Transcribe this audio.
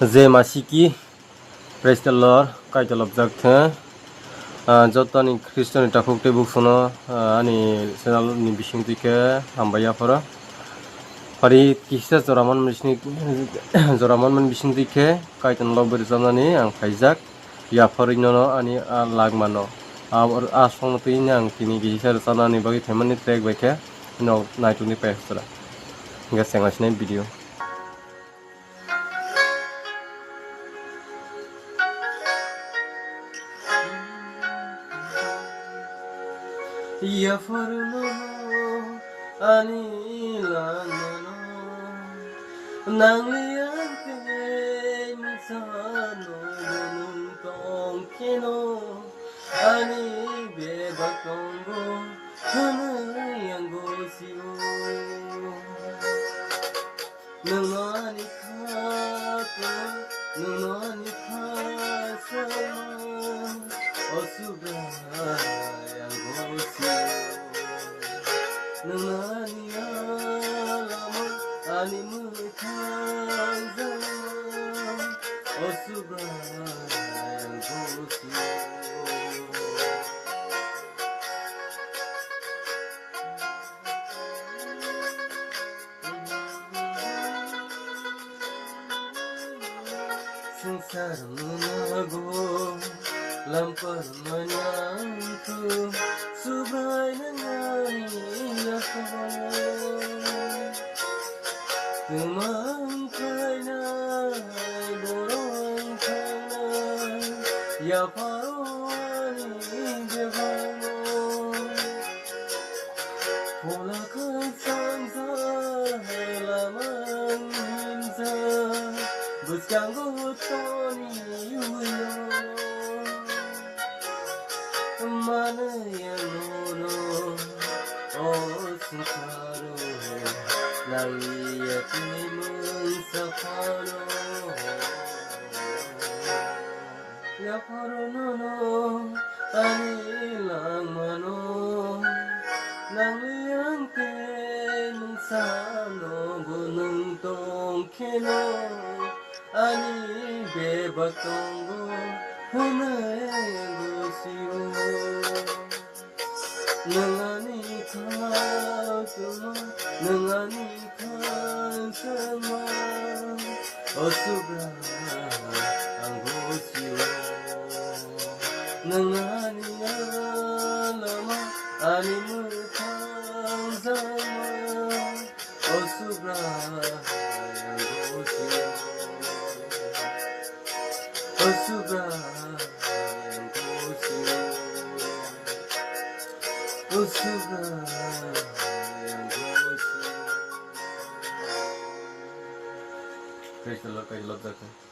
J मासिकी praise the Lord kaita lobjak the jotani Christian takuk te buksono ani channel ni bisingti ke hambaya pora pari kisa joraman man bisingti ke kaita lobberi jamani ang khaijak ya porino ani lagmano a song tini ang tini kisa chanani bagi themani track baike no naituni pestra ga sengasne video Ya forno anilano nangliante misano nuntong kino ani bebakongo hanayang gosiyo nangani kato nangani kasama osuga nangani alama ani mutang zaman osuga yang gosi sengsara menago lampar menyantu subrai nangani Tumang kainay, borong kainay, ya paroni devano. Pola kansansa, laman hinsa, buskang gutoni uyo. Mana yang noro, oh sukaro. Laiyati munsafano ya paronono anilang mano nangyangke munsano gunung tongkeno ani bebatongo hunayang siyo nangani katuma nangani kasama osubra ang gosyo nangani alama animutang zama osubra ang gosyo osubra ang gosyo osubra Praise the Lord, I love that.